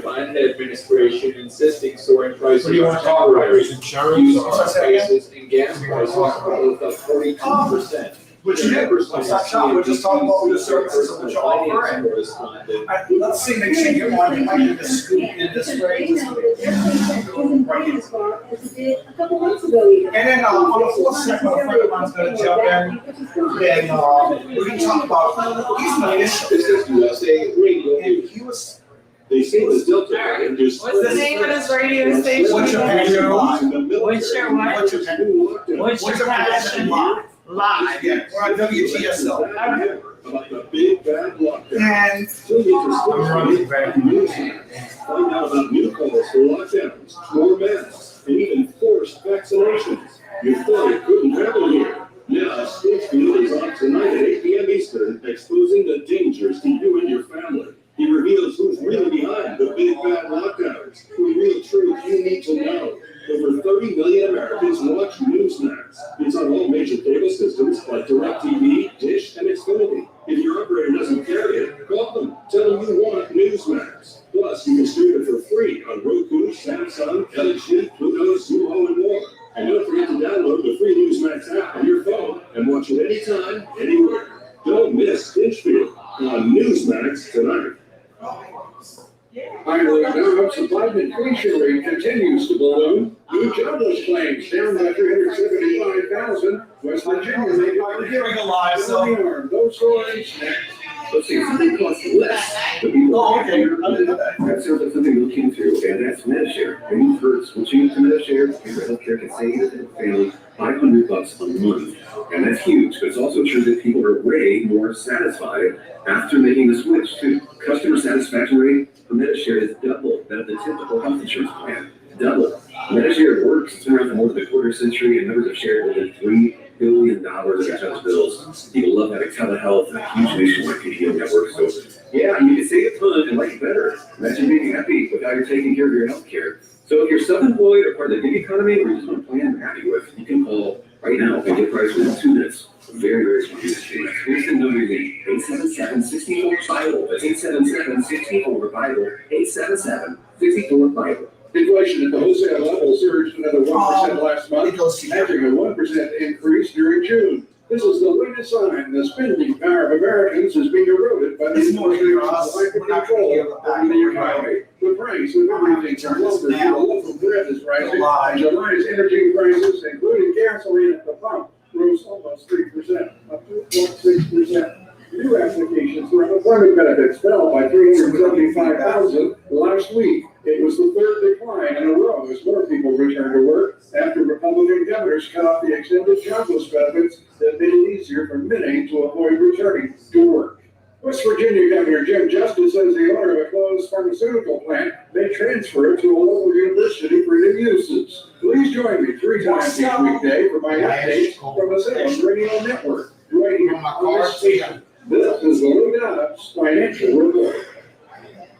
Fund administration insisting soaring prices What do you want to talk about? Is insurance used or? prices and gas prices both up 42%. But you did, let's not shop, we're just talking about the services of which you offer. Let's see, make sure you want, you might need to scoop in this way. Isn't quite as far as it did a couple months ago even. And then, on the fourth segment, a friend of mine's gonna jump in, and, we're gonna talk about, he's an issue. This is USA Radio And News. he was, They say the Delta variant is. What's the name of this radio station? What's your passion live? What's your what? What's your passion? What's your passion? live? Live. Yeah, we're on WTSL. About the big bad lockdown. And I'm running back. Find out about new calls for lockdowns, more masks, and even forced vaccinations. You thought it couldn't happen here. Now, Smithfield is on tonight at 8 p.m. Eastern, exposing the dangers to you and your family. He reveals who's really behind the big bad lockdowns, the real truth you need to know. Over 30 million Americans watch Newsmax. It's on all major cable systems like DirecTV, Dish, and Xfinity. If your operator doesn't carry it, call them. Tell them you want Newsmax. Plus, you can stream it for free on Roku, Samsung, LG, Pluto, Zumo, and more. And don't forget to download the free Newsmax app on your phone and watch it anytime, anywhere. Don't miss Stinchfield on Newsmax tonight. Finally, now the Biden inflation rate continues to balloon. New jobless claims down by 375,000. West Virginia made it. here we go live, so. Those stories next. Let's see, something costs less. The people Oh, okay. That's something to look into, and that's Medishare. And you've heard switching to Medishare, your healthcare can save your family $500 a month. And that's huge, but it's also true that people are way more satisfied after making the switch too. Customer satisfaction rate for Medishare is double that of the typical health insurance plan. Double. Medishare works. It's been around for more than a quarter century, and members have shared more than $3 billion of each other's bills. People love having telehealth and a huge nationwide PPO network. So, yeah, you can save a ton and life better. Imagine being happy with how you're taking care of your health care. So if you're self-employed or part of the gig economy, or you just want a plan you're happy with, you can call right now and get a price within 2 minutes. Very, very smart. Here's the number you need. 877-64-BIBLE. That's 877-64-BIBLE. 877-64-BIBLE. Inflation at the wholesale level surged another 1% last month, averaging a 1% increase during June. This is the latest sign the spending power of Americans is being eroded by the inflation lack of control over the economy. The price of everything from lumber to loaf of bread is rising. July's energy prices, including gasoline at the pump, rose almost 3%, up 2.6%. New applications for unemployment benefits fell by 375,000 last week. It was the third decline in a row as more people returned to work after Republican governors cut off the extended jobless benefits that made it easier for many to avoid returning to work. West Virginia Governor Jim Justice says the owner of a closed pharmaceutical plant may transfer it to a local university for new uses. Please join me 3 times each weekday for my updates from the Salem Radio Network. Right here on this station. This is the Lou Dobbs Financial Report.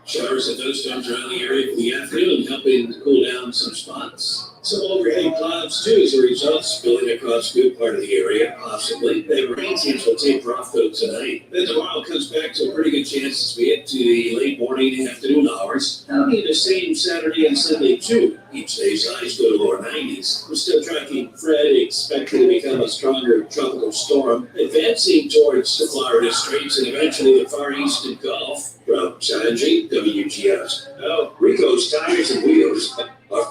Showers and thunderstorms around the area for the afternoon, helping to cool down some spots. Some overhead clouds too as a result, spilling across a good part of the area, possibly. The rain seems will taper off though tonight. Then tomorrow comes back to a pretty good chance as we get to the late morning and afternoon hours. That'll be the same Saturday and Sunday too. Each day's highs go to lower 90s. We're still tracking Fred, expected to become a stronger tropical storm, advancing towards the Florida Straits and eventually the Far Eastern Gulf. From challenging WGS. Now, Rico's Tires and Wheels are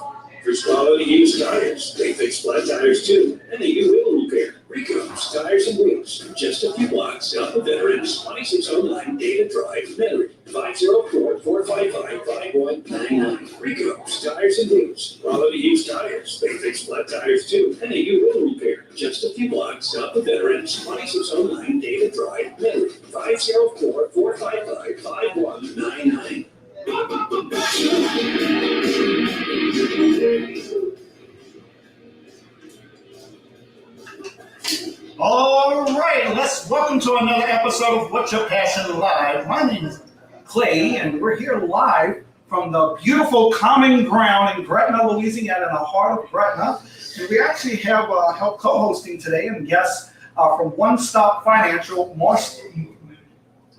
for quality used tires. They fix flat tires too, and they do wheel repair. Rico's Tires and Wheels, just a few blocks south of Veterans, 2609 Data Drive, Metairie, 504-455-5199. Rico's Tires and Wheels, quality used tires. They fix flat tires too, and they do wheel repair. Just a few blocks south of Veterans, 2609 Data Drive, Metairie, 504-455-5199. All right, welcome to another episode of What's Your Passion Live. My name is Clay, and we're here live from the beautiful Common Ground in Gretna, Louisiana, in the heart of Gretna. And we actually have help co-hosting today and guests from One Stop Financial,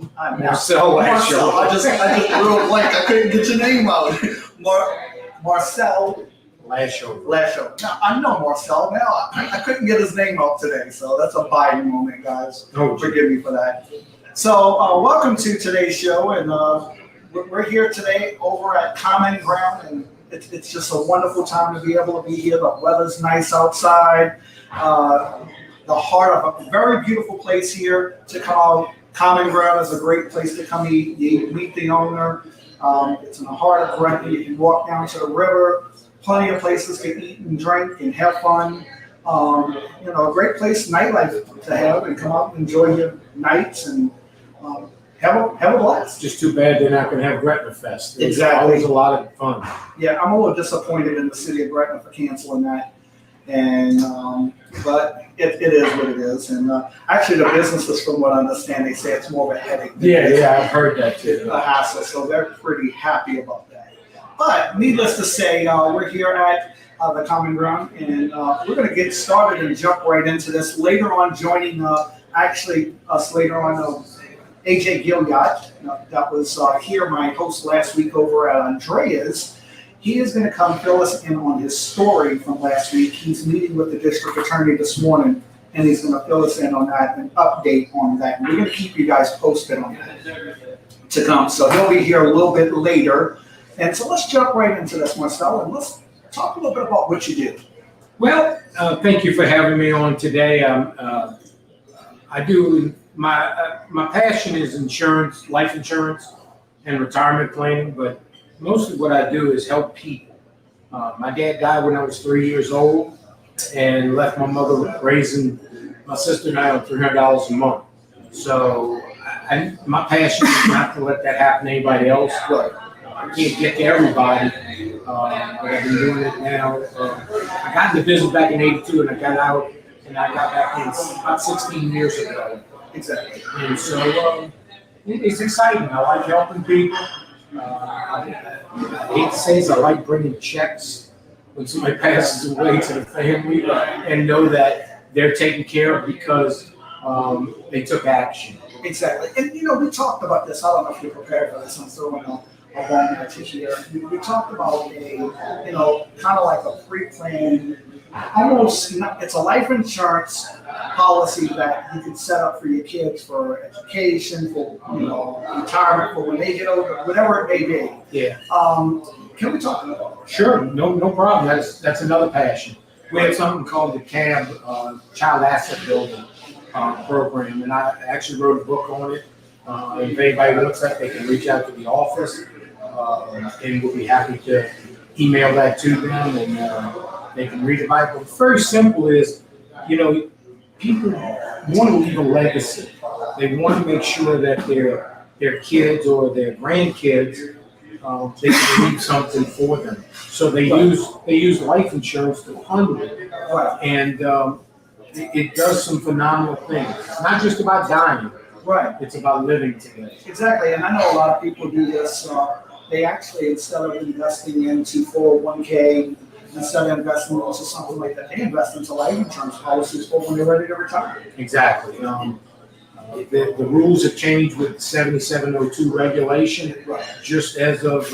Marcel Marcel, I just real blank. I couldn't get your name out. Marcel Lashover. Lasho. Now, I know Marcel. Now I couldn't get his name out today, so that's a Biden moment, guys. Oh, Forgive me for that. So, welcome to today's show, and we're here today over at Common Ground, and it's just a wonderful time to be able to be here. The weather's nice outside. The heart of a very beautiful place here to call Common Ground is a great place to come eat. You meet the owner. It's in the heart of Gretna. You can walk down to the river. Plenty of places to eat and drink and have fun. A great place, nightlife to have, and come out and enjoy your nights and have a blast. Just too bad they're not going to have Gretna Fest. It's Exactly. always a lot of fun. Yeah, I'm a little disappointed in the city of Gretna for canceling that. And but it is what it is. And actually, the businesses, from what I understand, they say it's more of a headache. Yeah, I've heard that too. A hassle. So they're pretty happy about that. But needless to say, we're here at the Common Ground, and we're going to get started and jump right into this. Later on, joining us later on, AJ Gilliard, that was here, my host last week over at Andreas. He is going to come fill us in on his story from last week. He's meeting with the district attorney this morning, and he's going to fill us in on that and update on that. And we're going to keep you guys posted on that to come. So he'll be here a little bit later. And so let's jump right into this, Marcel, and let's talk a little bit about what you do. Well, thank you for having me on today. I do my passion is insurance, life insurance, and retirement planning. But most of what I do is help people. My dad died when I was 3 years old, and left my mother raising my sister and I on $300 a month. So my passion is not to let that happen to anybody else. I can't get to everybody, but I've been doing it now. I got in the business back in '82, and I got out, and I got back in about 16 years ago. Exactly. And so it's exciting. I like helping people. I hate to say this, I like bringing checks when somebody passes away to the family and know that they're taken care of because they took action. Exactly. And, we talked about this. I don't know if you're prepared for this. I'm throwing a bomb at you here. We talked about kind of like a pre-planned, it's a life insurance policy that you can set up for your kids for education, for, retirement, for when they get older, whatever it may be. Yeah. Can we talk about that? Sure, no problem. That's another passion. We have something called the CAB, Child Asset Building program, and I actually wrote a book on it. If anybody looks at it, they can reach out to the office, and we'll be happy to email that to them, and they can read about it. But very simple is, people want to leave a legacy. They want to make sure that their kids or their grandkids, they can leave something for them. So they use life insurance to fund it, and it does some phenomenal things. It's not just about dying. Right. It's about living together. Exactly, and I know a lot of people do this. They actually, instead of investing into 401k, instead of investing into something like that, they invest into life insurance policies for when they're ready to retire. Exactly. The rules have changed with 7702 regulation. Just as of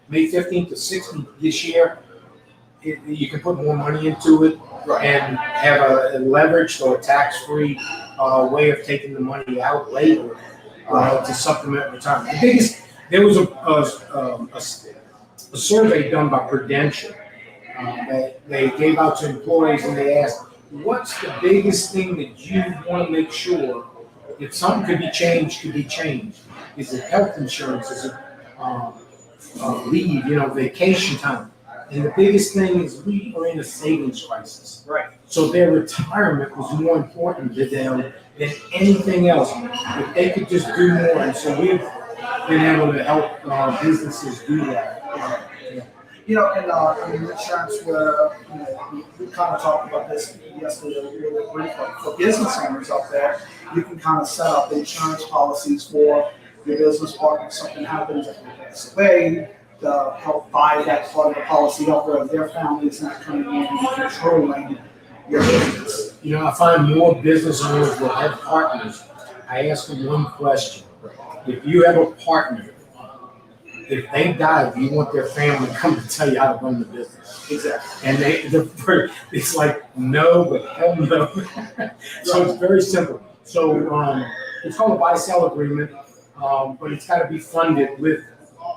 May 15th to 16th this year, you can put more money into it and have a leveraged or tax-free way of taking the money out later to supplement retirement. There was a survey done by Prudential that they gave out to employees, and they asked, what's the biggest thing that you want to make sure if something could be changed? Is it health insurance? Is it leave, vacation time? And the biggest thing is we are in a savings crisis. Right. So their retirement was more important to them than anything else. If they could just do more. And so we've been able to help businesses do that. In insurance, where we kind of talked about this yesterday really briefly. For business owners out there, you can kind of set up insurance policies for your business partner. If something happens, if they pass away, to help buy that part of the policy out there. Their family's not coming in and controlling your business. I find more business owners will have partners. I ask them one question. if you have a partner, if they die, you want their family to come to tell you how to run the business. Exactly. And it's like, no, but hell no. So it's very simple. So it's called a buy-sell agreement, but it's got to be funded with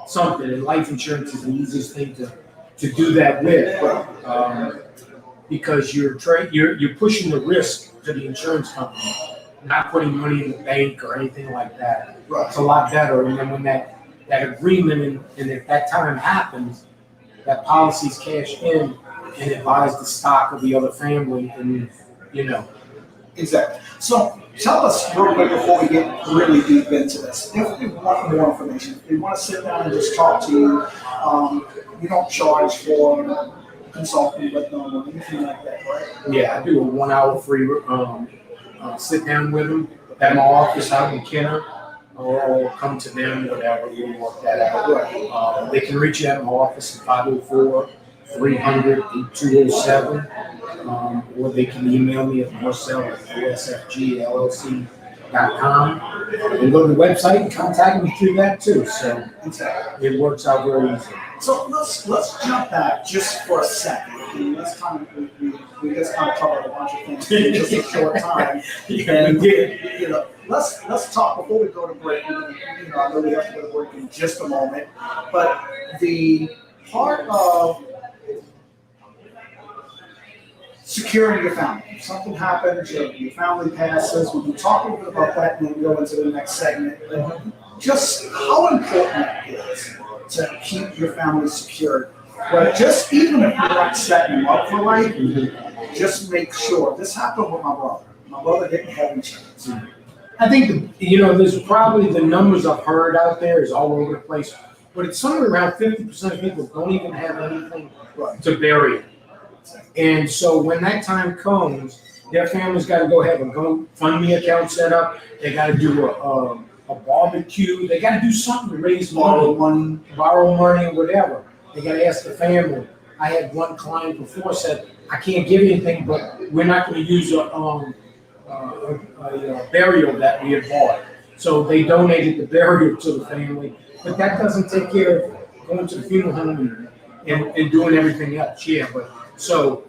something. And life insurance is the easiest thing to do that with, because you're pushing the risk to the insurance company, not putting money in the bank or anything like that. Right. It's a lot better. And then when that agreement and if that time happens, that policy's cashed in and it buys the stock of the other family, and Exactly. So tell us real quick before we get really deep into this, if you want more information, if you want to sit down and just talk to you, you don't charge for consulting with them or anything like that, right? Yeah, I do a 1 hour free sit down with them at my office out in Kenner, or come to them, whatever, we'll work that out. They can reach out at my office at 504-300-8207, or they can email me at marcel@osfgllc.com, and go to the website and contact me through that too. So it works out very easy. So let's jump back just for a second. And let's we just kind of covered a bunch of things in just a short time. And let's talk before we go to break. I know we have to go to break in just a moment, but the part of securing your family. If something happens, your family passes, we'll be talking a bit about that and then go into the next segment. Just how important it is to keep your family secured. But just even if you're not setting them up for life, just make sure. This happened with my brother. My brother didn't have insurance. I think, there's probably the numbers I've heard out there is all over the place, but it's somewhere around 50% of people don't even have anything to bury it. And so when that time comes, their family's got to go have a GoFundMe account set up. They got to do a barbecue. They got to do something to raise money, borrow money, whatever. They got to ask the family. I had one client before said, I can't give anything, but we're not going to use a burial that we had bought. So they donated the burial to the family, but that doesn't take care of going to the funeral home and doing everything else. Yeah, but so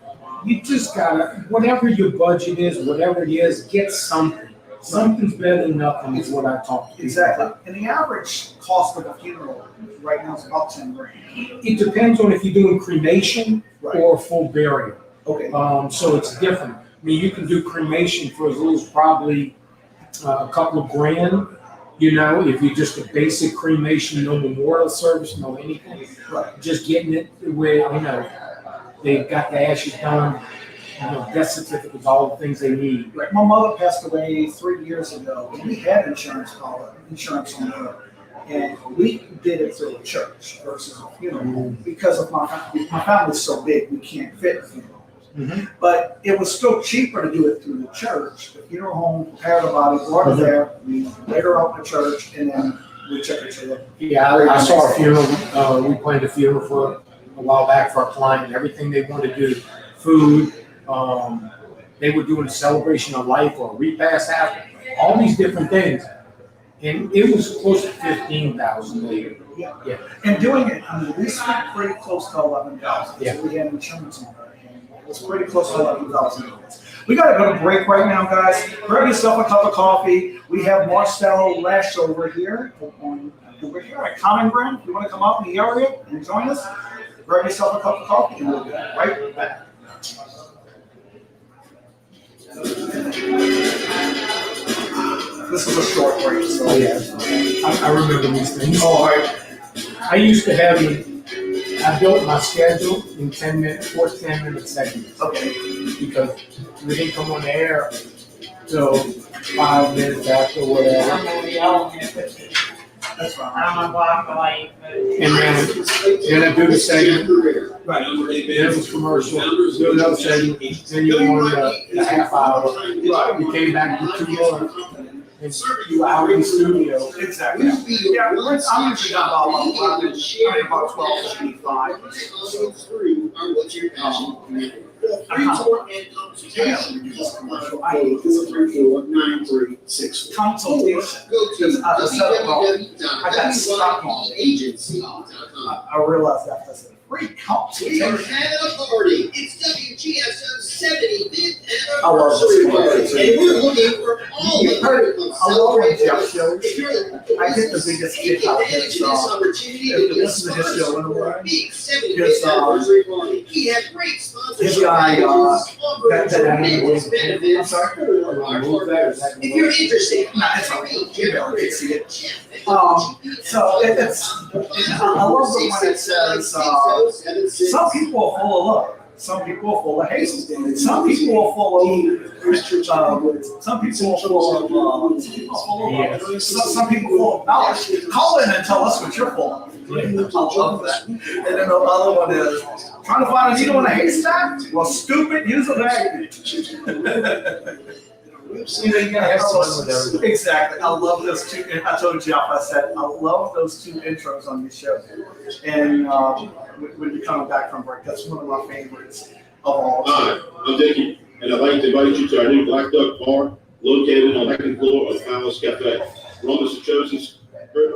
you just gotta, whatever your budget is, whatever it is, get something. Something's better than nothing is what I talk to. Exactly. And the average cost of a funeral right now is about $10,000. It depends on if you're doing cremation or full burial. Okay. So it's different. I mean, you can do cremation for as little as probably a couple of grand. If you're just a basic cremation, no memorial service, no anything. Right. Just getting it where, they've got the ashes done, death certificates, all the things they need. Right. My mother passed away 3 years ago, and we had insurance on her, and we did it through a church versus a funeral because of my family's so big we can't fit a funeral. But it was still cheaper to do it through the church. The funeral home prepared the body, brought it there, we laid her out in the church, and then we took her to the. Yeah, I saw a funeral. We planned a funeral for a while back for a client. Everything they wanted to do, food. They were doing a celebration of life or a repast after. All these different things, and it was close to 15,000 later. Yeah. And doing it, we spent pretty close to 11,000. Yeah. So we had insurance on her. It was pretty close to 11,000. We got to go to break right now, guys. Grab yourself a cup of coffee. We have Marcel Lash over here. We're here at Common Ground. If you want to come out in the area and join us, grab yourself a cup of coffee and we'll be right back. This is a short break, so I remember these things. all right. I used to have I built my schedule in 10 minutes, 10-minute segments. Okay. Because we didn't come on the air till 5 minutes after whatever. I'm gonna be all in it. That's fine. I'm gonna block the light, but. And then I do the segment, Right. then it was commercial, do another segment, then you won the half hour. You came back to 2 more, and and you out in the studio. Exactly. Yeah, I'm usually done about 11, I'm about 12:55. Are what your passion. Free tour and consultation. I hate this 34936. Consultation. Go to I got stuck on it. agency.com. I realized that that's a free We are consultation. having a party. It's WGSO's 75th I love anniversary this party. And we're looking for all You of heard it. you to I love when celebrate Jeff with us. shows. If you're looking for I get the business, biggest take kick out of advantage his, of this opportunity if to you be a listen to his show sponsor in a for way, our big his, 75th anniversary party. He had great sponsorship his guy, packages, offering that tremendous I'm benefits sorry? for our partners. If you're interested, No, it's all right. You barely can see it. Jeff, So I love the one that says, some people are full of love. Some people are full of hate. Some people are full of, some people are full of, some people full of knowledge. Call in and tell us what you're full of. I love that. And then the other one is, trying to find a needle in a haystack? Well, stupid, use a magnet. Exactly. I love those two. And I told Jeff, I said, I love those two intros on your show. And when you're coming back from break, that's one of my favorites of all time. Hi, I'm Dickie, and I'd like to invite you to our new Black Duck Bar located on the second floor of Palace Cafe. Rome is the chosen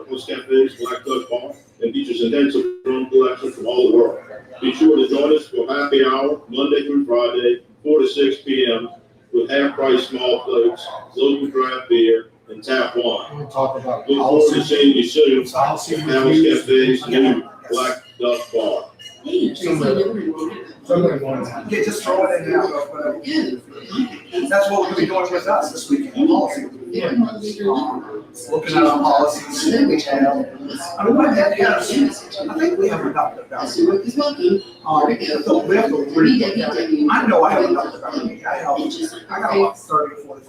Palace Cafe's Black Duck Bar and features an intensive rum collection from all the world. Be sure to join us for happy hour Monday through Friday, 4 to 6 p.m. with half-price small plates, local draft beer, and tap wine. We'll talk about Look forward to seeing you soon at Palace policy. Cafe's new Black Duck Bar. Somebody wants to. Yeah, just throw it in there. That's what we're gonna be doing with us this weekend. Policy. Looking at our policies. I mean, my dad has, I think we have enough about it. So we have to read it. I know I have enough about it. I got about 30 or 40.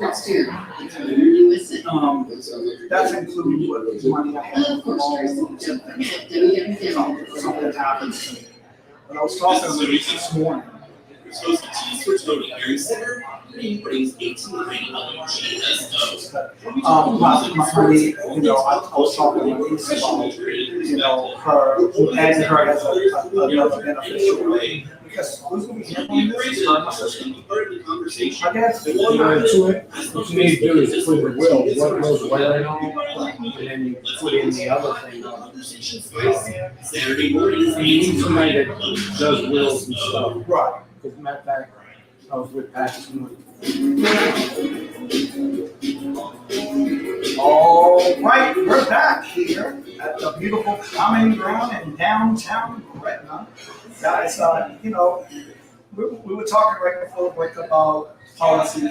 That's including what money I have for loans and things. Something happens to me. When I was talking to him this morning, So it's the Cheese for Tony Berry Center. Brings 18 my niece, you know, I was talking to my niece about, you know, her, adding her as another beneficiary. Because who's gonna be handling this? Her and my sister. I guess. To it, what you need to do is put in the will, what goes where and all, and then you put in the other thing. Saturday morning. You need somebody that does wills and stuff. Right. As a matter of fact, I was with Pat this morning. All right, we're back here at the beautiful Common Ground in downtown Gretna. Guys, you know, we were talking right before the break about policies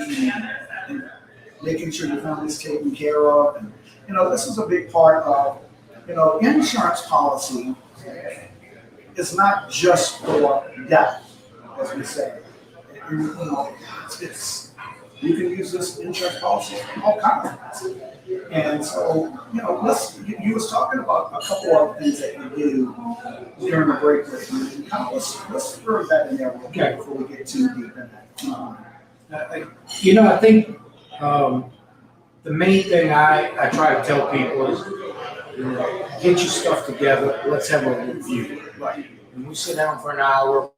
and making sure your family's taken care of. And, you know, this is a big part of, you know, insurance policy is not just for death, as we say. You know, it's you can use this insurance policy for all kinds of things. And so, you know, you was talking about a couple of things that you do during the break with me. Let's throw that in there real quick before we get too deep in that. You know, I think the main thing I try to tell people is, you know, get your stuff together. Let's have a review. Right. And we sit down for an hour,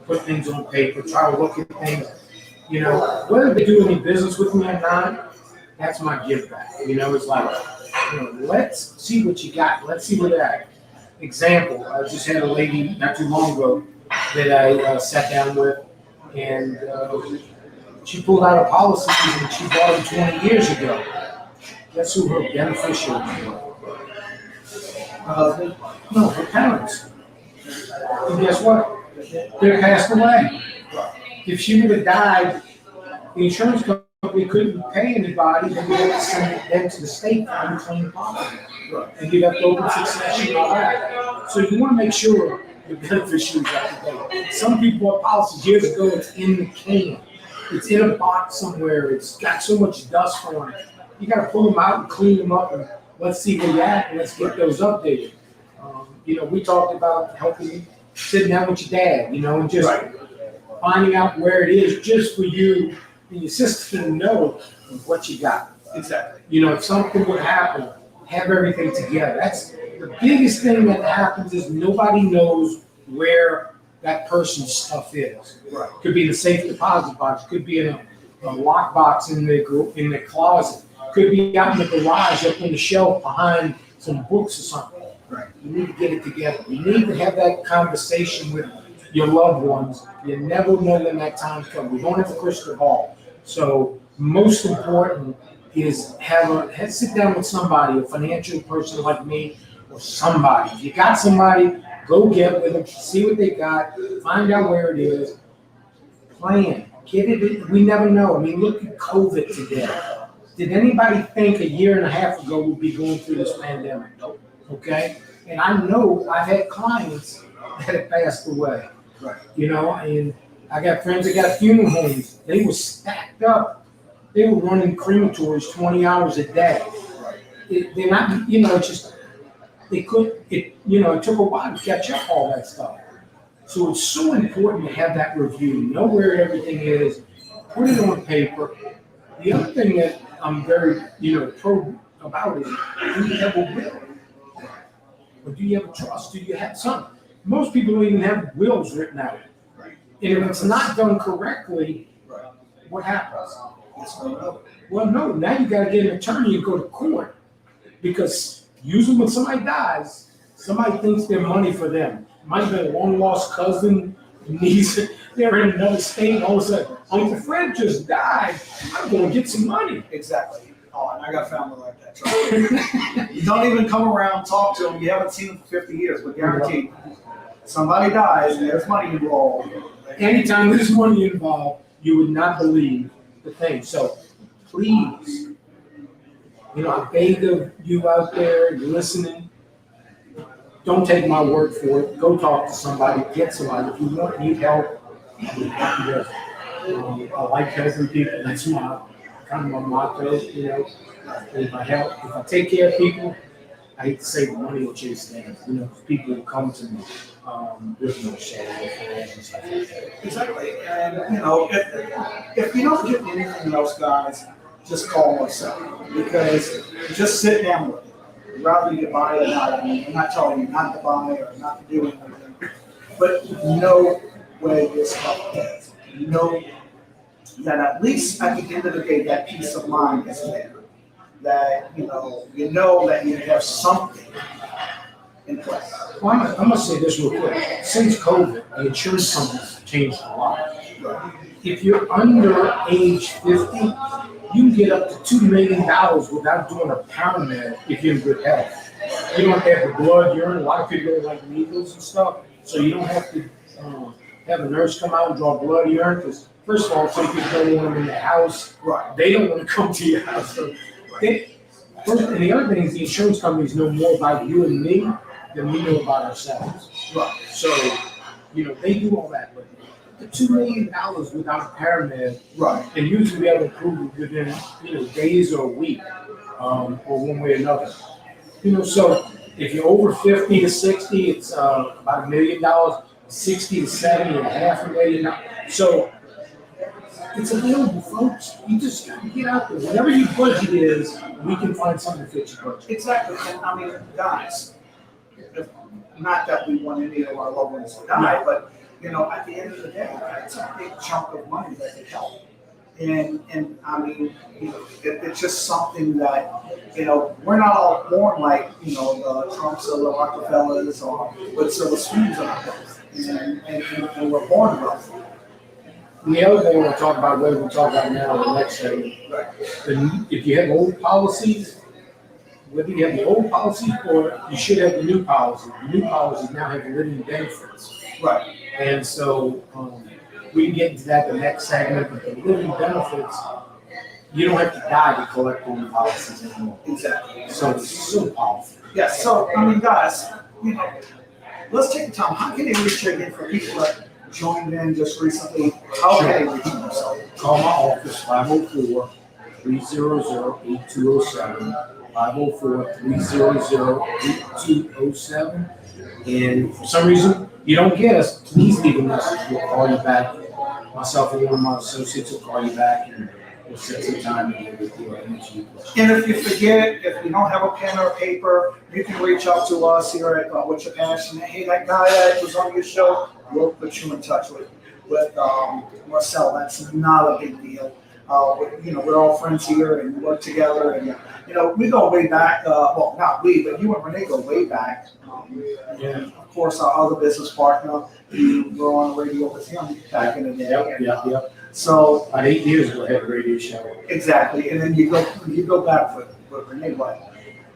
put things on paper, try to look at things. You know, whether they do any business with me or not, that's my give back. You know, it's like, you know, let's see what you got. Let's see what that. Example, I just had a lady not too long ago that I sat down with, and she pulled out a policy and she bought it 20 years ago. Guess who her beneficiaries were? Her husband? No, her parents. And guess what? They're passed away. If she would have died, the insurance company couldn't pay anybody, then you'd have to send it then to the state for unclaimed property. And you'd have to open succession and all that. So you want to make sure the beneficiaries are up to date. Some people bought policies years ago, it's in the can. It's in a box somewhere, it's got so much dust on it. You got to pull them out and clean them up, and let's see where you're at, and let's get those updated. You know, we talked about helping you, sitting down with your dad, you know, and just finding out where it is just for you and your sister to know what you got. Exactly. You know, if something would happen, have everything together. That's the biggest thing that happens is nobody knows where that person's stuff is. Right. Could be in a safe deposit box, could be in a lock box in the closet, could be out in the garage up on the shelf behind some books or something. Right. You need to get it together. You need to have that conversation with your loved ones. You never know when that time comes. We don't have a crystal ball. So most important is sit down with somebody, a financial person like me, or somebody. If you got somebody, go get with them, see what they got, find out where it is, plan, get it. We never know. I mean, look at COVID today. Did anybody think a year and a half ago we'd be going through this pandemic? Nope. Okay? And I know I've had clients that have passed away. Right. You know, and I got friends that got funeral homes. They were stacked up. They were running crematories 20 hours a day. They're not, you know, it took a while to catch up all that stuff. So it's so important to have that review, know where everything is, put it on paper. The other thing that I'm very, pro about is, do you have a will? Or do you have a trust? Do you have something? Most people don't even have wills written out. Right. And if it's not done correctly, what happens? Well, no, now you gotta get an attorney and go to court. Because usually when somebody dies, somebody thinks they're money for them. Might have been a long lost cousin, niece, they're in another state, all of a sudden, Uncle Fred just died, I'm gonna get some money. Exactly. Oh, and I got family like that. Trust me. You don't even come around, talk to them. You haven't seen them for 50 years, but guaranteed, somebody dies and there's money involved. Anytime there's money involved, you would not believe the thing. So please, I beg of you out there listening, don't take my word for it. Go talk to somebody, get somebody. If you need help, I'm happy to. I like helping people. That's my motto. If I take care of people, I hate to say the money will chase things. People will come to me with no shadow of hands. Exactly. And if you don't get anything else, guys, just call us up, because just sit down with it. Rather you buy it or not. I mean, I'm not telling you not to buy or not to do anything, but know where this stuff is. Know that at least at the end of the day, that peace of mind is there. That you know that you have something in place. Well, I'm gonna say this real quick. Since COVID, the insurance companies changed a lot. If you're under age 50, you can get up to $2 million without doing a paramed if you're in good health. You don't have to have the blood, urine. A lot of people don't like needles and stuff, so you don't have to have a nurse come out and draw blood, urine. Because first of all, some people don't want them in their house. Right. They don't want to come to your house. So and the other thing is the insurance companies know more about you and me than we know about ourselves. Right. So, they do all that. But the $2 million without a paramed, Right. and usually we have to prove it within, days or a week, or one way or another. So if you're over 50 to 60, it's about $1 million, 60 to 70, $500,000. So it's available, folks. You just got to get out there. Whatever your budget is, we can find something to fit your budget. Exactly. And I mean, guys, not that we want any of our loved ones to die, but at the end of the day, it's a big chunk of money that could help. And I mean, it's just something that, we're not all born like, the Trumps or the Rockefellers or with silver spoons on our heads. And we're born wealthy. And the other thing I want to talk about, whether we talk about now or the next segment, if you have old policies, whether you have the old policy or you should have the new policy. The new policies now have living benefits. Right. And so we can get into that the next segment, but the living benefits, you don't have to die to collect on the policies anymore. Exactly. So it's so powerful. Yeah, so, I mean, guys, let's take the time. How can they reach you again for people that joined in just recently? How can they reach themselves? Call my office, 504-300-8207. 504-300-8207. And for some reason you don't get us, please leave a message. We'll call you back. Myself or one of my associates will call you back and we'll set some time to get with you and answer your questions. And if you forget, if you don't have a pen or a paper, you can reach out to us here at What's Your Passion. Hey, that guy that was on your show, we'll put you in touch with Marcel. That's not a big deal. We're all friends here and we work together, and we go way back. Well, not we, but you and Renee go way back. And of course, our other business partner, you were on the radio with him back in the day. Yep. So About 8 years ago, I had a radio show. exactly, and then you go back with Renee. What?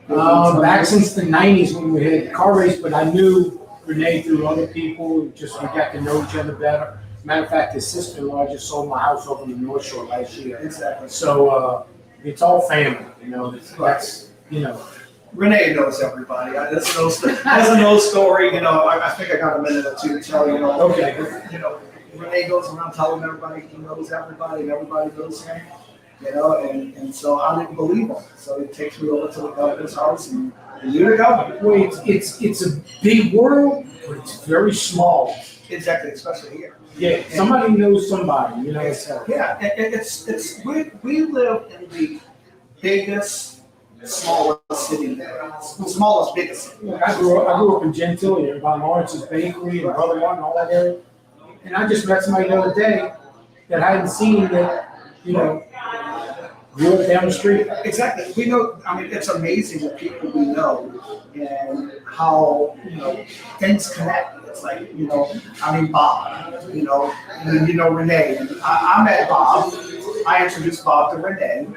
Back since the 90s when we had car race, but I knew Renee through other people, just we got to know each other better. Matter of fact, his sister-in-law just sold my house over in the North Shore last year. Exactly. So it's all family, that's Renee knows everybody. That's a no story. I think I got a minute or two to tell you. Okay. Renee goes around telling everybody he knows everybody and everybody knows him. And so I didn't believe him. So he takes me over to the governor's house and you're the governor. Well, it's a big world, but it's very small. Exactly, especially here. Yeah, somebody knows somebody, so. Yeah, we live in the biggest, smallest city there. Smallest, biggest city. I grew up in Gentilly, by Lawrence's Bakery and Brother One and all that area. And I just met somebody the other day that I hadn't seen that, grew up down the street. Exactly. We know, it's amazing the people we know and how, things connect. It's like, Bob, and then Renee. And I met Bob. I introduced Bob to Renee.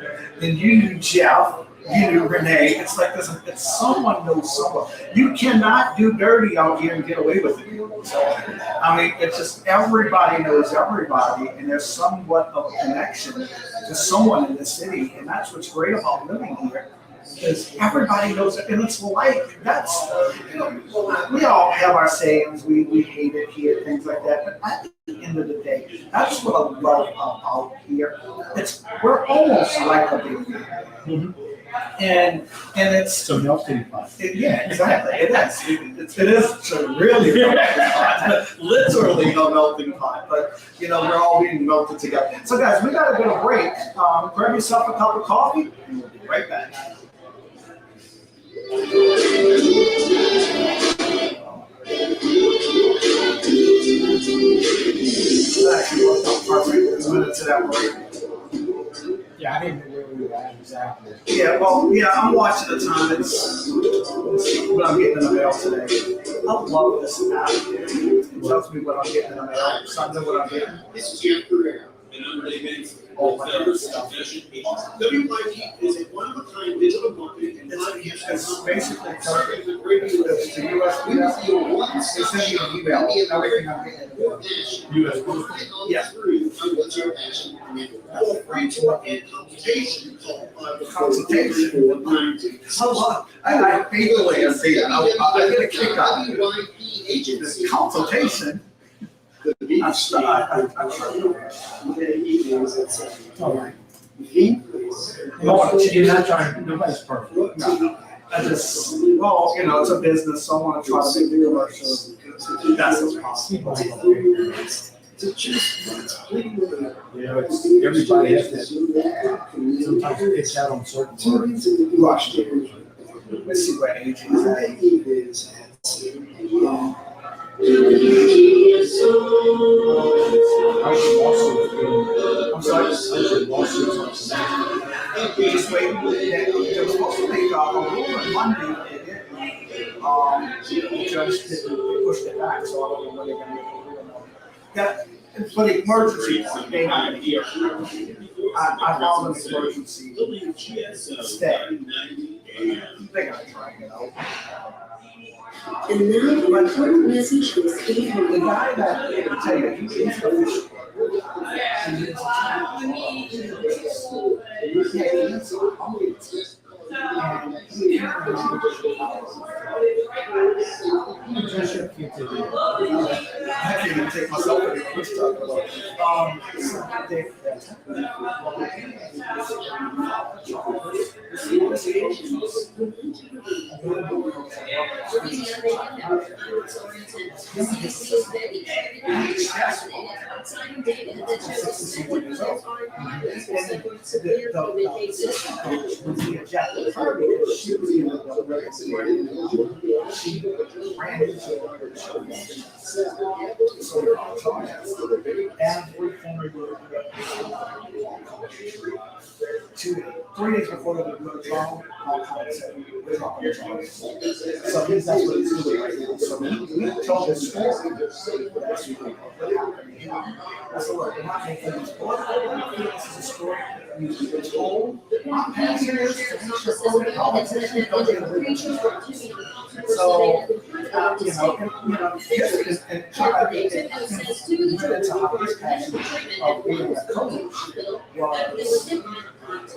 Then you knew Jeff. You knew Renee. It's like it's someone knows someone. You cannot do dirty out here and get away with it. So, it's just everybody knows everybody, and there's somewhat of a connection to someone in the city, and that's what's great about living here. Because everybody knows it, and it's like that's we all have our sayings. We hate it here, things like that. But at the end of the day, that's what I love about here. We're almost like a big family. And it's a melting pot. Yeah, exactly. It is really a melting pot, literally a melting pot. But we're all being melted together. So guys, we got to go to break. Grab yourself a cup of coffee, and we'll be right back. Actually, worked out perfect. Minutes to that break. Yeah, I didn't know where we were at exactly. Yeah, I'm watching the time. Let's see what I'm getting in the mail today. I love this app. It tells me what I'm getting in the mail. Something what I'm getting. This is Jeff Pereira, and I'm Ray Benson. Oh my goodness. WYT is a one-of-a-kind digital marketing and podcast. It's basically telling me it's the USPS. They send you an email. Everything I'm getting. US Postal. Yeah. What's your passion? Feel free to work in consultation. Consultation. I faithfully say that. I get a kick out of it. This consultation. I'm All right. You're not trying, nobody's perfect. No. It's a business, so I want to try to make the commercial. That's what's possible. Everybody has that. Sometimes it gets out on certain words. Rushed. Let's see what age is at. I'm sorry. Just waiting. They were supposed to make a rule on Monday. The judge didn't push it back, so I don't know when they're going to make a rule. That for the emergency, they not going to hear. I found an emergency stay. They're going to try and get out. And now the important message was given. The guy that I tell you, he's official. I can't even take myself in Yes. 64 years old. And the sister coach was the Jack Kirby, because she was in the record. She ran into her children. So they called charges. Every family would 3 days before they would go to trial, all kinds of withdrawal charges. So that's what it's doing right now. So we told this story. That's what happened. I said, look, we're not making this book. This is a story we've been told. I'm passing this to make sure all the politicians don't get rich. So, yes, and try to it's a hobbyist passion of being a coach. Was,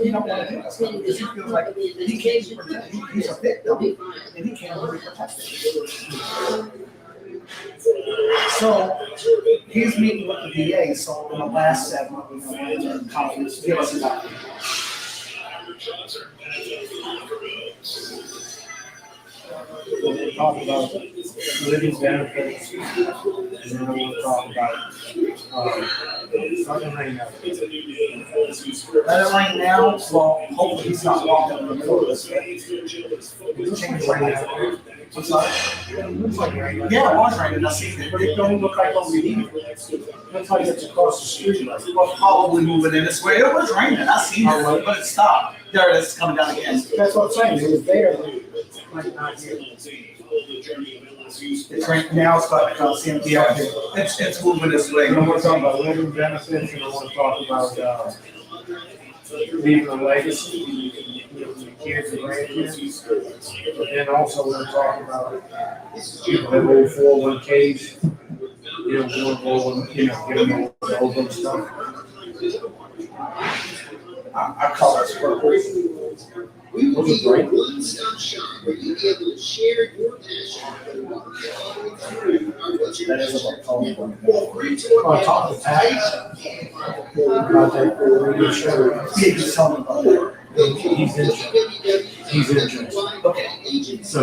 he don't want to do this because he feels like he can't protect. He's a victim and he can't really protect it. So he's meeting with the VA. So in the last segment, we wanted to conference give us an update. We'll talk about living benefits, and then we'll talk about something right now. Let it rain now, so hopefully he's not walking in the middle of this. Change right now. What's that? It looks like rain. Yeah, it was raining. I seen it, but it don't look like it's raining. That's how it gets across the street. It was probably moving in this way. It was raining. I seen it, but it stopped. There it is, coming down again. That's what I'm saying, it was there. Like not here. It's right now, it's starting to come. See, yeah, it's moving this way. And then we're talking about living benefits, and I want to talk about leaving a legacy, your kids and grandkids. But then also we're talking about people that move 401ks, getting all those stuff. Our colors were great. We will be your one-stop shop where you'll be able to share your passion and walk you all the way through our What's Your That is Passion? about color. Oh, talk to Pat. About that radio show. Yeah, just tell me about that. He's interested. Okay. So,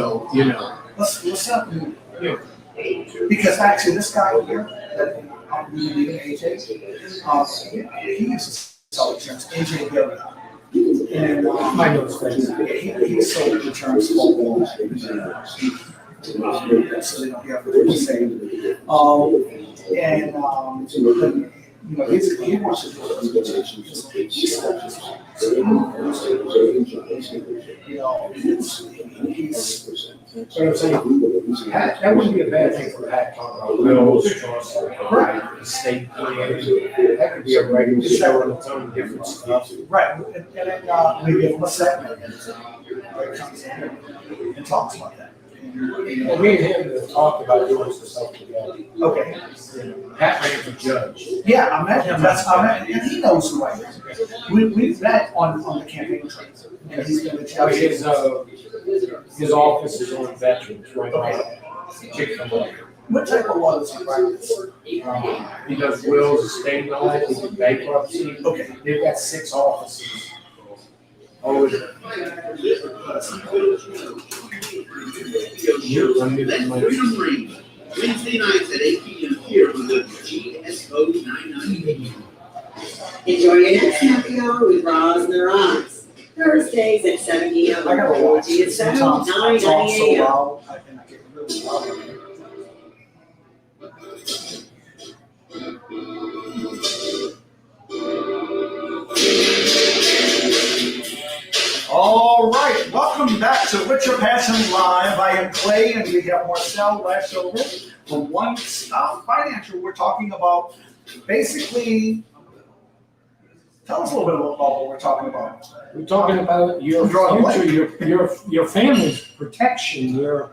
What's up? Because actually, this guy here, that I'm meeting AJ, he used to sell insurance, AJ Gilliam. And I know his face. he sold insurance for all so they don't have to say. He wants to do But I'm saying, Pat, that wouldn't be a bad thing for Pat to talk about wills, trusts, right, estate planning. That could be a regular show on its own, different stuff. right, and then we give him a segment where he comes in and talks about that. Well, me and him have talked about doing some stuff together. Okay. Pat ran for judge. Yeah, I met him. And he knows who I am. We've met on the campaign trail. And he's been the judge. His office is on veterans, right? Chick-fil-A. What type of law does he practice? He does wills, estate law, he does bankruptcy. Okay. They've got 6 offices. Oh, Let's freedom ring. Wednesday nights at 8 p.m. here on the GSO 990. Enjoy your next happy hour with Roz and the Roz. Thursdays at 7 p.m. I gotta watch it. GSO Sometimes I talk 990 so a.m. loud, I get really loud. All right, welcome back to What's Your Passion Live. I am Clay, and we have Marcel Lashover from One Stop Financial. We're talking about basically. Tell us a little bit about what we're talking about. we're talking about your future, your family's protection, I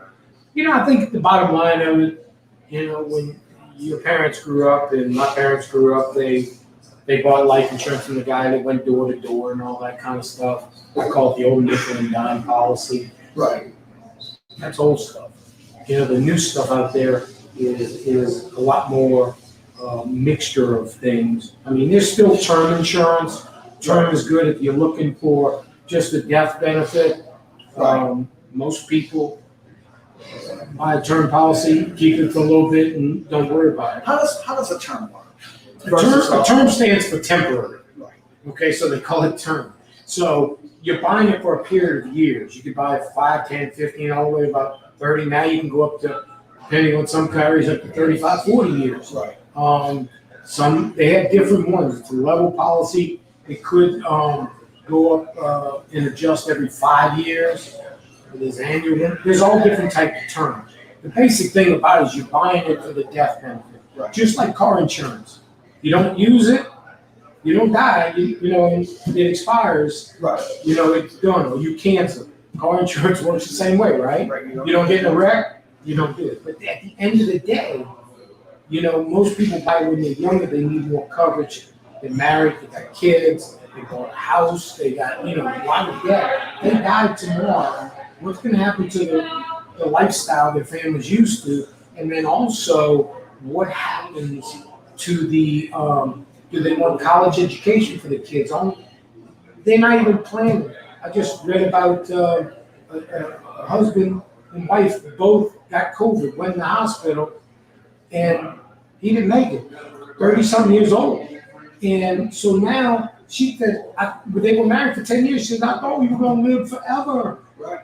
think the bottom line of it, when your parents grew up and my parents grew up, they bought life insurance from the guy that went door to door and all that kind of stuff. I call it the old nickel and dime policy. Right. That's old stuff. The new stuff out there is a lot more mixture of things. I mean, there's still term insurance. Term is good if you're looking for just a death benefit. Most people buy a term policy, keep it for a little bit and don't worry about it. How does a term work? A term stands for temporary. Right. Okay, so they call it term. So you're buying it for a period of years. You could buy it 5, 10, 15, all the way about 30. Now you can go up to, depending on some carriers, up to 35, 40 years. Right. They have different ones. It's a level policy. It could go up and adjust every 5 years. There's annual. There's all different types of terms. The basic thing about it is you're buying it for the death benefit. Right. Just like car insurance. You don't use it, you don't die, it expires, Right. It's done, or you cancel. Car insurance works the same way, right? Right. You don't get in a wreck, you don't do it. But at the end of the day, most people buy when they're younger, they need more coverage. They're married, they got kids, they bought a house, they got, a lot of debt. They die tomorrow. What's gonna happen to the lifestyle their families used to? And then also, what happens to the, do they want college education for the kids? They're not even planning. I just read about a husband and wife both got COVID, went in the hospital, and he didn't make it, 30-something years old. And so now she said, they were married for 10 years. She said, I thought we were going to live forever. Right.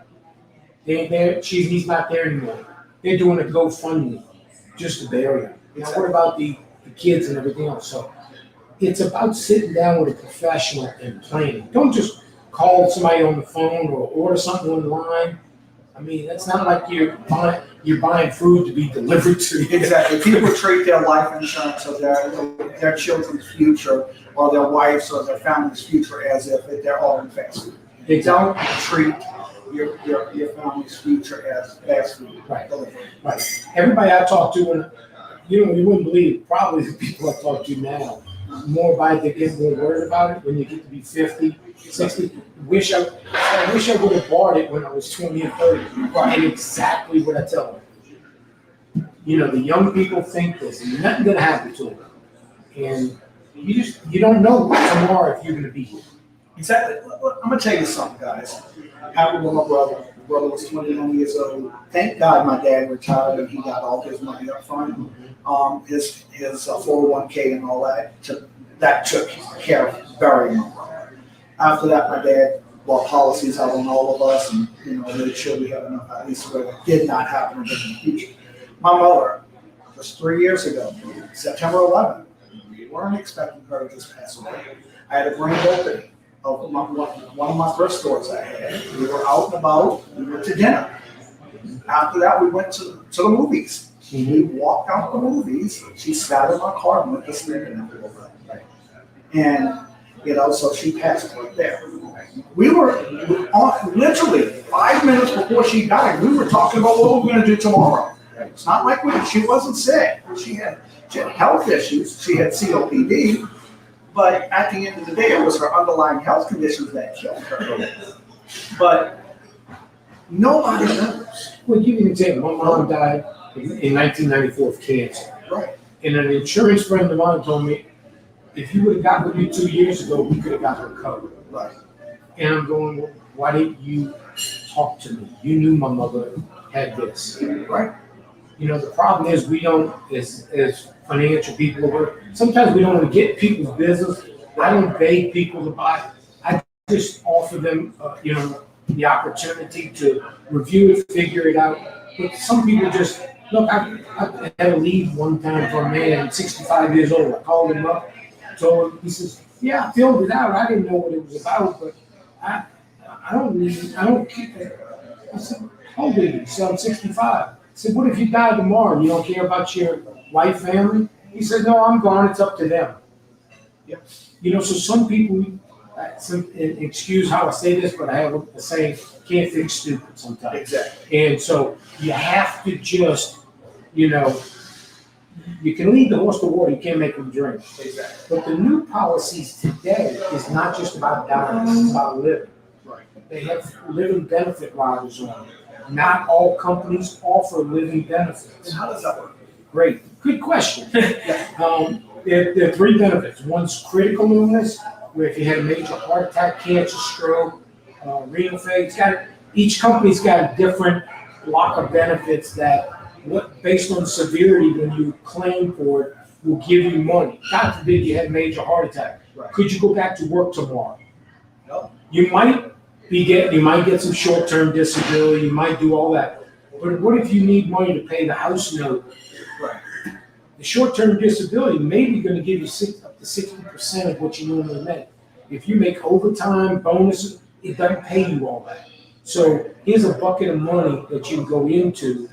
He's not there anymore. They're doing a GoFundMe just to bury him. Now, what about the kids and everything else? So it's about sitting down with a professional and planning. Don't just call somebody on the phone or order something online. I mean, it's not like you're buying food to be delivered to you. Exactly. People treat their life insurance or their children's future or their wife's or their family's future as if they're all in fast food. They don't treat your family's future as fast food. Right. Right. Everybody I talk to, and you wouldn't believe, probably the people I talk to now, more about it, they get more worried about it when you get to be 50, 60. I wish I would have bought it when I was 20 and 30. And exactly what I tell them. The young people think this, and nothing's gonna happen to them. And you don't know tomorrow if you're gonna be here. Exactly. I'm gonna tell you something, guys. Happened with my brother. My brother was 21 years old. Thank God my dad retired and he got all his money up front. His 401k and all that took care of burying my brother. After that, my dad bought policies out on all of us and made sure we had enough at least where it did not happen again in the future. My mother, just 3 years ago, September 11th, we weren't expecting her to just pass away. I had a grand opening of one of my first stores I had. We were out and about. We went to dinner. After that, we went to the movies. We walked out the movies. She sat in my car and went to sleep in the little bit. And so she passed right there. We were on, literally 5 minutes before she died. We were talking about what we're going to do tomorrow. It's not like she wasn't sick. She had health issues. She had COPD. But at the end of the day, it was her underlying health conditions that killed her. But nobody knows. Well, give you an example. My mom died in 1994 of cancer. Right. And an insurance friend of mine told me, if you would have got with me 2 years ago, we could have got her covered. Right. And I'm going, well, why didn't you talk to me? You knew my mother had this. Right. The problem is we don't, as financial people, sometimes we don't want to get people's business. I don't beg people to buy. I just offer them, the opportunity to review it, figure it out. But some people just, look, I had a lead one time for a man, 65 years old. I called him up, told him, he says, yeah, I filled it out. I didn't know what it was about, but I don't keep it. I said, how old are you? He said, I'm 65. I said, what if you die tomorrow? You don't care about your wife, family? He said, no, I'm gone. It's up to them. Yep. So some people, excuse how I say this, but I have a saying, can't fix stupid sometimes. Exactly. And so you have to just, you can lead the horse to water, you can't make him drink. Exactly. But the new policies today is not just about dying, it's about living. Right. They have living benefit riders on it. Not all companies offer living benefits. And how does that work? Great, good question. There are 3 benefits. One's critical illness, where if you had a major heart attack, cancer, stroke, renal failure, each company's got a different block of benefits that based on severity, when you claim for it, will give you money. God forbid you had a major heart attack. Right. Could you go back to work tomorrow? No. You might get some short-term disability, you might do all that. But what if you need money to pay the house note? Right. The short-term disability may be gonna give you up to 60% of what you normally make. If you make overtime, bonuses, it doesn't pay you all that. So here's a bucket of money that you can go into,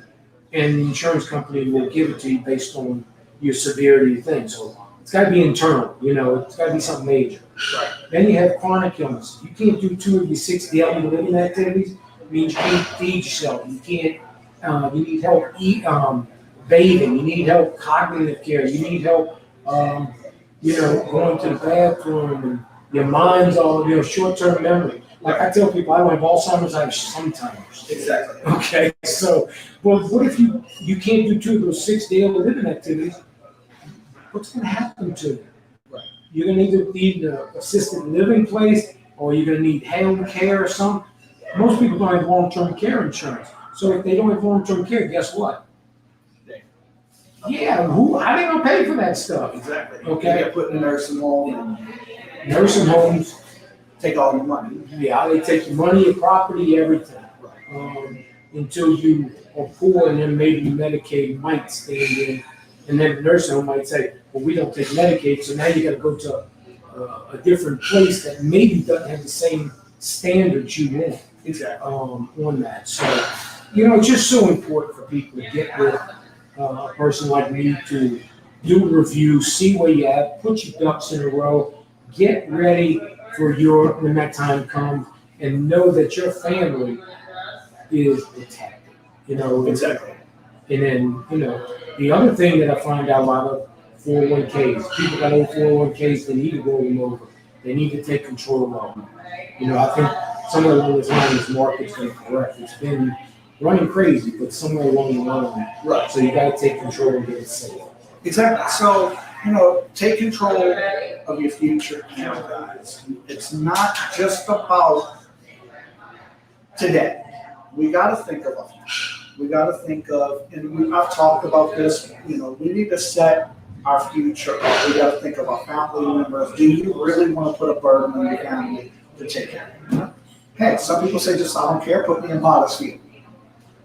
and the insurance company will give it to you based on your severity of things. So it's gotta be internal, it's gotta be something major. Right. Then you have chronic illness. You can't do 2 of your 6 daily living activities. It means you can't feed yourself. You can't, you need help bathing. You need help cognitive care. You need help, going to the bathroom, and your mind's all, short-term memory. Like I tell people, I don't have Alzheimer's, I have sometimes. Exactly. Okay, so, well, what if you can't do 2 of those 6 daily living activities? What's gonna happen to you? Right. You're gonna either need an assisted living place, or you're gonna need home care or something. Most people don't have long-term care insurance. So if they don't have long-term care, guess what? Yeah, how are they gonna pay for that stuff? Exactly. Okay. You get put in a nursing home and Nursing homes, take all your money. yeah, they take your money, your property, everything. Until you are poor, and then maybe Medicaid might stand in, and then the nursing home might say, well, we don't take Medicaid, so now you gotta go to a different place that maybe doesn't have the same standards you want. Exactly. On that. So, it's just so important for people to get with a person like me to do a review, see where you're at, put your ducks in a row, get ready for when that time comes, and know that your family is protected. Exactly. And then, the other thing that I find out a lot of 401ks, people got old 401ks, they need to roll them over. They need to take control of them. I think somewhere along the line, this market's going to correct. It's been running crazy, but somewhere along the line. Right. So you got to take control and get it safe. Exactly. So, take control of your future, guys. It's not just about today. We got to think of our future. We got to think of, and I've talked about this, we need to set our future up. We got to think of our family members. Do you really want to put a burden on your family to take care of you? Hey, some people say, just, I don't care, put me in Pottersfield.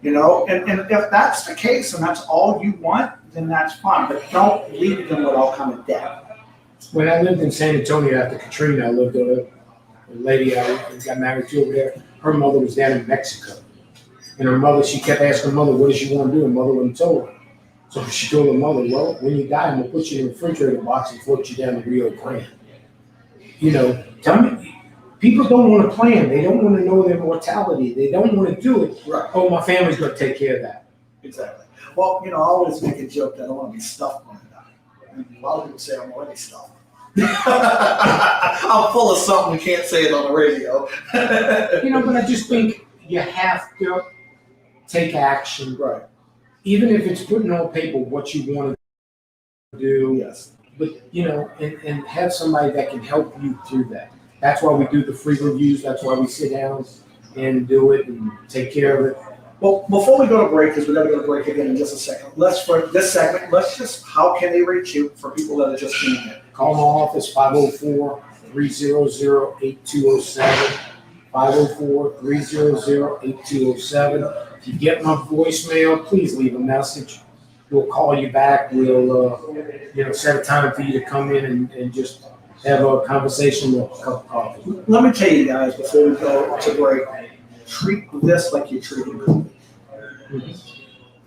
And if that's the case and that's all you want, then that's fine. But don't leave them with all kind of debt. When I lived in San Antonio after Katrina, I lived with a lady I got married to over there. Her mother was down in Mexico. And her mother, she kept asking her mother, what does she want to do? And mother wouldn't tell her. So she told her mother, well, when you die, I'm going to put you in a refrigerator box and float you down the Rio Grande. Tell me, people don't want to plan. They don't want to know their mortality. They don't want to do it. Right. Oh, my family's going to take care of that. Exactly. Well, I always make a joke that I want to be stuffed when I die. And a lot of people say I'm already stuffed. I'm full of something, we can't say it on the radio. But I just think you have to take action. Right. Even if it's putting on paper what you want to do. Yes. But, and have somebody that can help you through that. That's why we do the free reviews. That's why we sit down and do it and take care of it. Well, before we go to break, because we're going to go to break again in just a second, for this segment, how can they reach you for people that are just tuning in? Call my office, 504-300-8207, 504-300-8207. If you get my voicemail, please leave a message. We'll call you back. We'll, set a time for you to come in and just have a conversation with a cup of coffee. Let me tell you guys, before we go to break, treat this like you're treating COVID.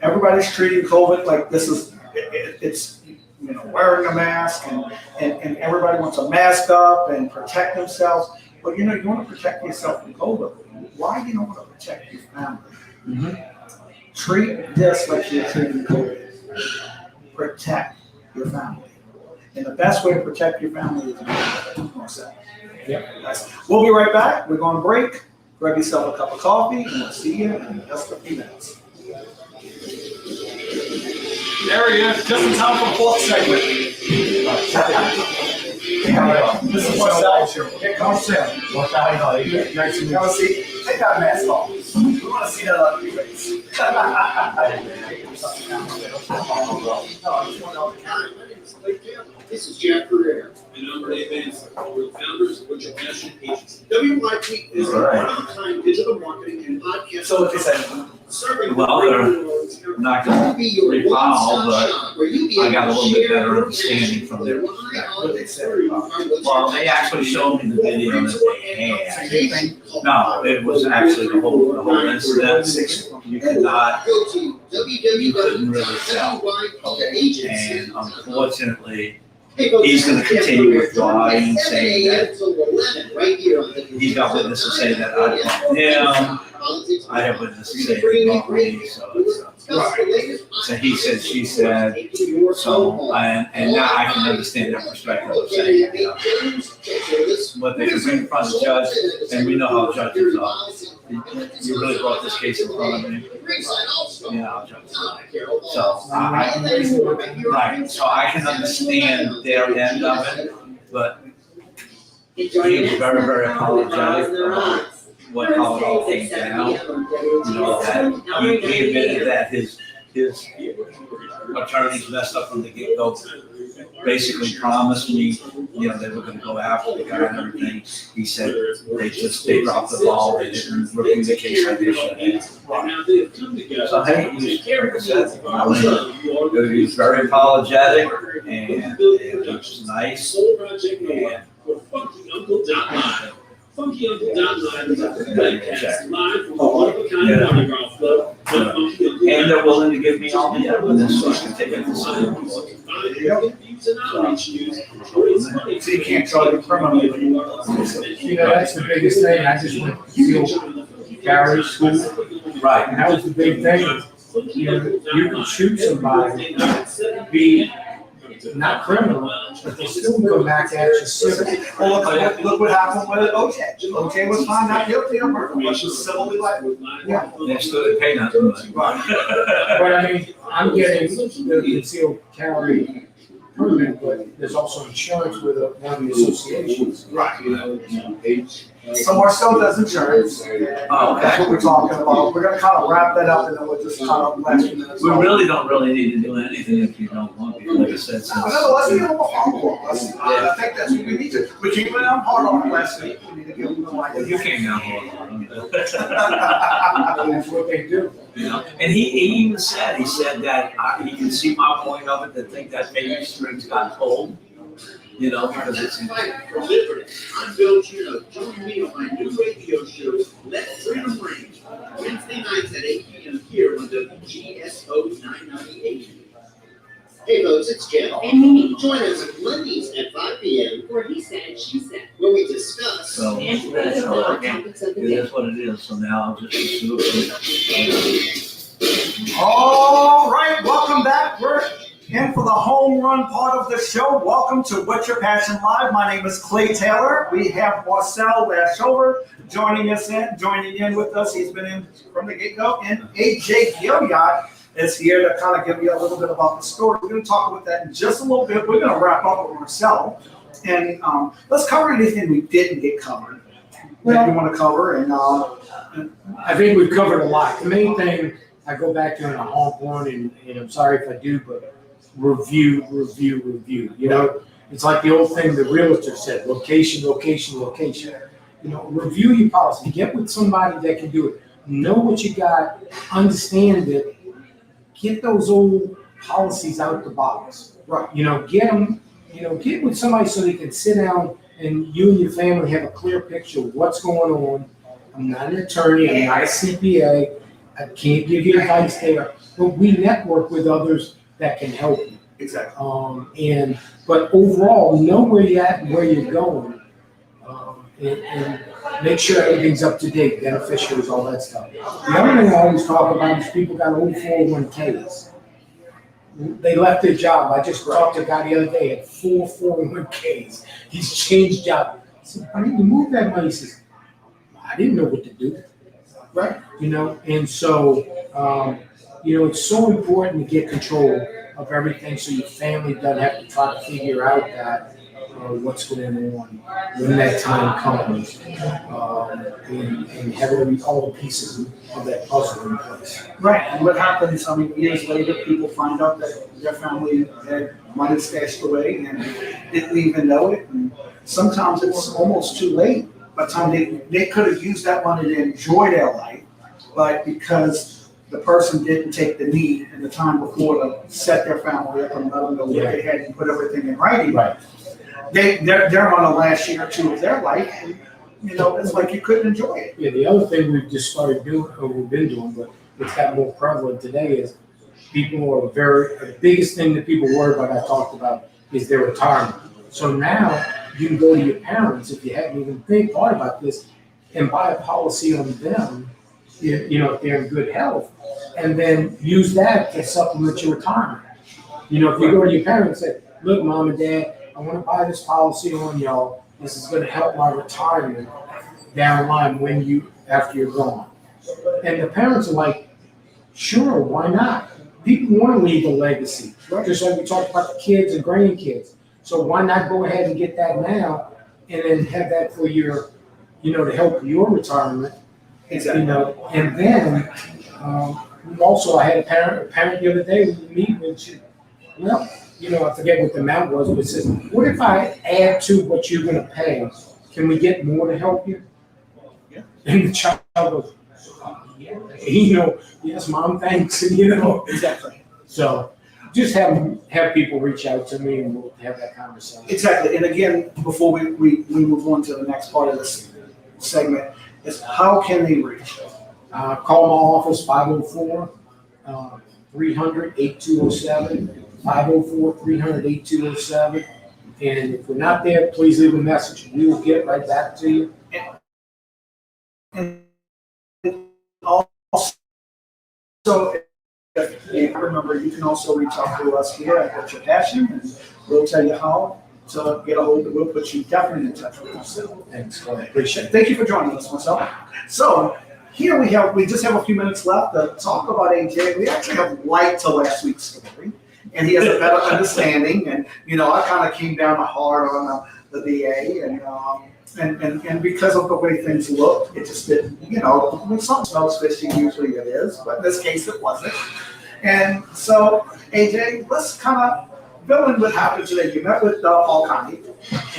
Everybody's treating COVID like this is, it's wearing a mask and everybody wants to mask up and protect themselves. But you want to protect yourself from COVID. Why do you don't want to protect your family? Mm-hmm. Treat this like you're treating COVID. Protect your family. And the best way to protect your family is to protect yourself. Yep. We'll be right back. We're going to break. Grab yourself a cup of coffee, and we'll see you in just a few minutes. There he is, just in time for the fourth segment. This is what's up. Here comes Sam. Nice to meet you. Have a seat. Take that mask off. We want to see that on your face. This is Jack Pereira, and I'm Ray Vance. We're the founders of Butcher Passion Agency. WYP is a one-of-a-kind digital marketing and podcast. So what you say? Serving Well, they're not gonna refile, but I got a little bit better understanding from their perspective. Well, they actually showed me the video that they had. No, it was actually the whole incident. You could not, you couldn't really tell. And unfortunately, he's gonna continue withdrawing, saying that he's got witnesses saying that I bumped him. I have witnesses saying he bumped me, so it's, so he said, she said, so, and now I can understand their perspective of saying, you know, but they can bring in front of the judge, and we know how judges are. You really brought this case in front of me. You know, judges are like, so right, so I can understand their end of it, but he was very, very apologetic about how it all came down. You know, that he admitted that his attorneys messed up from the get-go. Basically promised me, you know, they were gonna go after the guy and everything. He said they dropped the ball, they didn't review the case like they should have. So hey, he was very apologetic and it was nice. And Funky Uncle Don is a podcast live from one-of-a-kind autograph club. And they're willing to give me all the evidence so I can take it to some. So you can't try to criminally. You know, that's the biggest thing. I just went to field carry school. Right. And that was the big thing. You know, you can shoot somebody, be not criminal, but they still come back at you civil. Well, look what happened with OJ. OJ was found not guilty of murder, which is civilly liable. Yeah. They still didn't pay nothing. But I mean, I'm getting the concealed carry permit, but there's also insurance with one of the associations. Right. So Marcel does insurance. Oh, That's okay. what we're talking about. We're gonna kind of wrap that up and then we'll just kind of last few minutes. We really don't need to do anything if you don't want to. Like I said, since. No, let's give them a follow-up. I think that's what we need to. We came down hard on it last week. We need to give them like. Well, you came down hard. That's what they do. You know, and he even said, that he can see my point of it, to think that maybe strings got pulled, you know, because it's. I'm Bill Chino. Join me on my new radio show, Let Freedom Ring, Wednesday nights at 8 p.m. here on WGSO 998. Hey folks, it's Jim. And Mimi, Join us Mondays at 5 p.m. where he said, she said. where we discuss. So, And so, the okay, topics of the it day. is what it is, so now I'll just assume. All right, welcome back. We're in for the home run part of the show. Welcome to What's Your Passion Live. My name is Clay Taylor. We have Marcel Lashover joining in with us. He's been in from the get-go. And AJ Gilliard is here to kind of give you a little bit about the story. We're going to talk about that in just a little bit. We're going to wrap up with Marcel. And let's cover anything we didn't get covered that you want to cover. And I think we've covered a lot. The main thing, I go back to in a honk one, and I'm sorry if I do, but review. You know, it's like the old thing the realtor said, location. You know, review your policy. Get with somebody that can do it. Know what you got, understand it. Get those old policies out the box. right. You know, get them, get with somebody so they can sit down and you and your family have a clear picture of what's going on. I'm not an attorney, I'm not a CPA, I can't give you advice there, but we network with others that can help you. Exactly. But overall, know where you're at and where you're going, and make sure everything's up to date, beneficiaries, all that stuff. The other thing I always talk about is people got old 401ks. They left their job. I just talked to a guy the other day, had 4 401ks. He's changed job. I said, I need to move that money. He says, I didn't know what to do. Right. You know, and so, it's so important to get control of everything so your family doesn't have to try to figure out that what's going on when that time comes, and having all the pieces of that puzzle in place. Right, and what happens, I mean, years later, people find out that their family had money stashed away and didn't even know it. And sometimes it's almost too late. By the time they could have used that money to enjoy their life, but because the person didn't take the need and the time before to set their family up and let them know what they had and put everything in writing. Right. They're on the last year or two of their life, and, you know, it's like you couldn't enjoy it. Yeah, the other thing we've just started doing, or we've been doing, but it's got more prevalent today is people are the biggest thing that people worry about, I talked about, is their retirement. So now you can go to your parents, if you hadn't even thought about this, and buy a policy on them, you know, if they're in good health, and then use that to supplement your retirement. You know, if you go to your parents and say, look, mom and dad, I want to buy this policy on y'all. This is going to help my retirement down the line after you're gone. And the parents are like, sure, why not? People want to leave a legacy, just like we talked about the kids and grandkids. So why not go ahead and get that now and then have that for your, you know, to help your retirement. Exactly. You know, and then also I had a parent the other day, we meet with you. Well, you know, I forget what the amount was, but it says, what if I add to what you're gonna pay? Can we get more to help you? Yeah. And the child goes, yeah, you know, yes, mom, thanks, you know. Exactly. So just have people reach out to me and we'll have that conversation. Exactly, and again, before we move on to the next part of this segment, is how can they reach? Call my office, 504-300-8207, 504-300-8207. And if we're not there, please leave a message. We will get right back to you. And also, if you remember, you can also reach out to us here at What's Your Passion, and we'll tell you how to get a hold of it. We'll put you definitely in touch with us. Thanks. I appreciate it. Thank you for joining us, Marcel. So here we just have a few minutes left to talk about AJ. We actually have light to last week's story, and he has a better understanding. And you know, I kind of came down hard on the VA, and because of the way things looked, it just didn't. You know, when something smells fishy, usually it is, but in this case, it wasn't. And so, AJ, let's kind of fill in what happened today. You met with Paul Conti,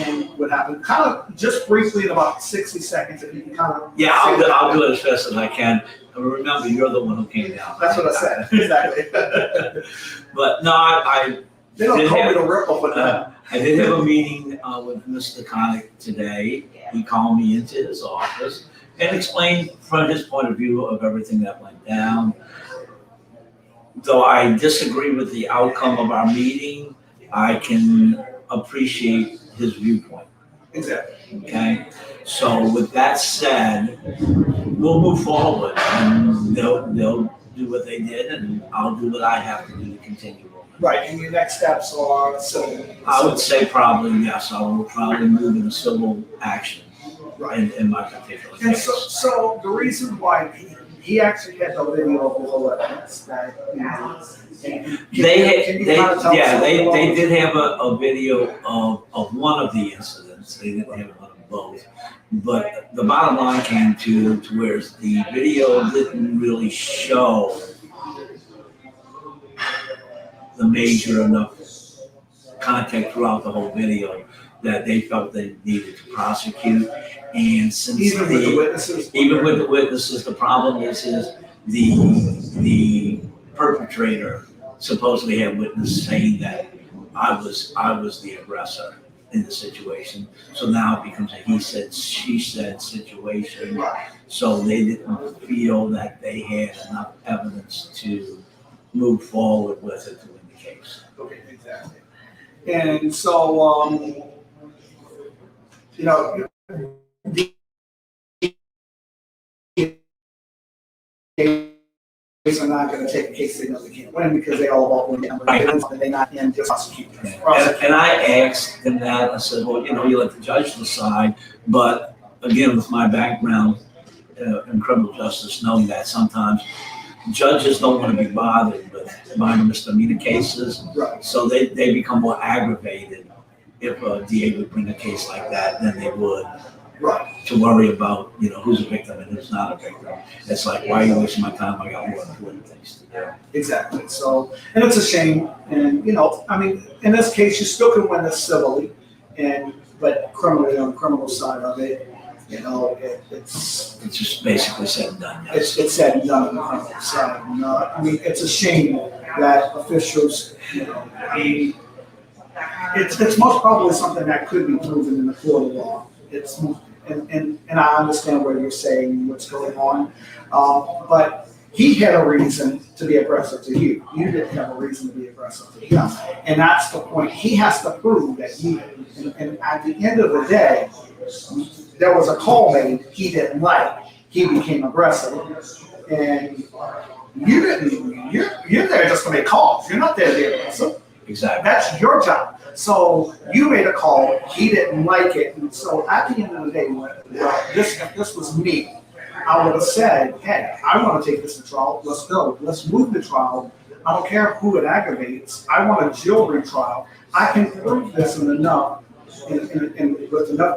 and what happened, kind of just briefly in about 60 seconds, if you can kind of. Yeah, I'll do it as fast as I can. Remember, you're the one who came down. That's what I said, exactly. But no, I They don't call me the ripple with that. I did have a meeting with Mr. Connick today. He called me into his office and explained from his point of view of everything that went down. Though I disagree with the outcome of our meeting, I can appreciate his viewpoint. Exactly. Okay? So with that said, we'll move forward and they'll do what they did and I'll do what I have to do to continue. Right, and your next steps are civil. I would say probably yes. I will probably move into civil action in my particular And case. so the reason why he actually had the video of his elections that, you know. They did have a video of one of the incidents. They didn't have one of both. But the bottom line came to where the video didn't really show the major enough content throughout the whole video that they felt they needed to prosecute. And since Even with the witnesses, the problem is the perpetrator supposedly had witness saying that I was the aggressor in the situation. So now it becomes a he said, she said situation. So they didn't feel that they had enough evidence to move forward with it to win the case. Okay, exactly. And so, you know, are not going to take a case they know they can't win because they all about winning, but they're not in just prosecuting. And I asked him that, I said, well, you know, you let the judge decide, but again, with my background in criminal justice, knowing that sometimes judges don't want to be bothered with minor misdemeanor cases, so they become more aggravated if a DA would bring a case like that than they would Right. to worry about, who's a victim and who's not a victim. It's like, why are you wasting my time? I got more important things to do. Exactly. So, and it's a shame. And, I mean, in this case, you still can win this civilly, but criminally, on the criminal side of it, it's just basically said and done. Yes. It's said and done on the criminal side. I mean, it's a shame that officials, it's most probably something that could be proven in the court of law. And I understand what you're saying, what's going on, but he had a reason to be aggressive to you. You didn't have a reason to be aggressive to him, and that's the point. He has to prove that he. And at the end of the day, there was a call made he didn't like. He became aggressive, and you didn't. You're there just to make calls. You're not there to be aggressive. Exactly. That's your job. So you made a call, he didn't like it, and so at the end of the day, if this was me, I would have said, hey, I want to take this to trial, let's go, let's move the trial. I don't care who it aggravates, I want a jury trial. I can prove this with enough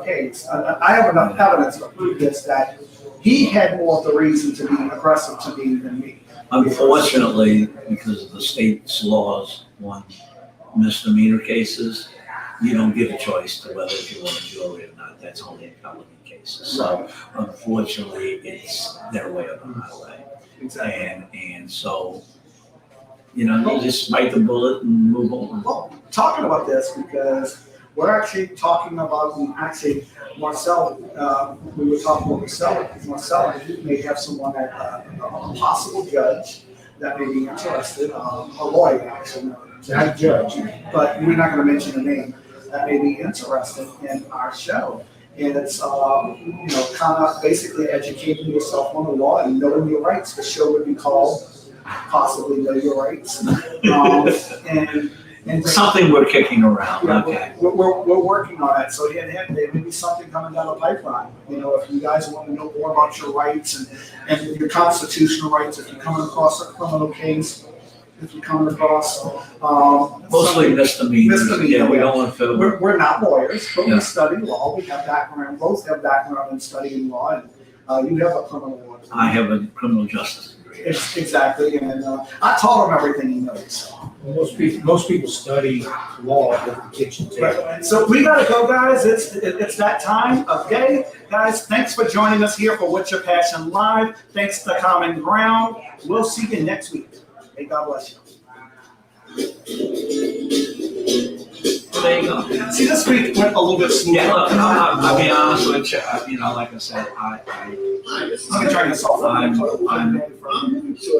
case. I have enough evidence to prove this, that he had more of the reason to be aggressive to me than me. Unfortunately, because of the state's laws on misdemeanor cases, you don't get a choice to whether if you want a jury or not. That's only in felony cases. So unfortunately, it's their way or the highway. Exactly. And so, you just bite the bullet and move on. Well, talking about this, because we're actually talking about, Marcel, we were talking with Marcel, he may have someone that, a possible judge that may be interested, a lawyer actually, not a judge, but we're not gonna mention the name, that may be interested in our show. And it's, kind of basically educating yourself on the law and knowing your rights. The show would be called Possibly Know Your Rights. And something we're kicking around. Yeah, Okay. we're working on it. So there may be something coming down the pipeline. If you guys want to know more about your rights and your constitutional rights, if you're coming across a criminal case, if you're coming across Mostly misdemeanors. Yeah, we don't want to. We're not lawyers, but Yeah. we study law. We have background. Both have background in studying law, and you have a criminal law. I have a criminal justice degree. Exactly, and I taught him everything he knows. Most people study law at the kitchen table. Right. So we gotta go, guys. It's that time of day. Guys, thanks for joining us here for What's Your Passion Live. Thanks to Common Ground. We'll see you next week. Hey, God bless you. There you go. See, this week went a little bit smoother. Yeah, look, I'll be honest with you. Like I said, Let me turn this off.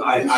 I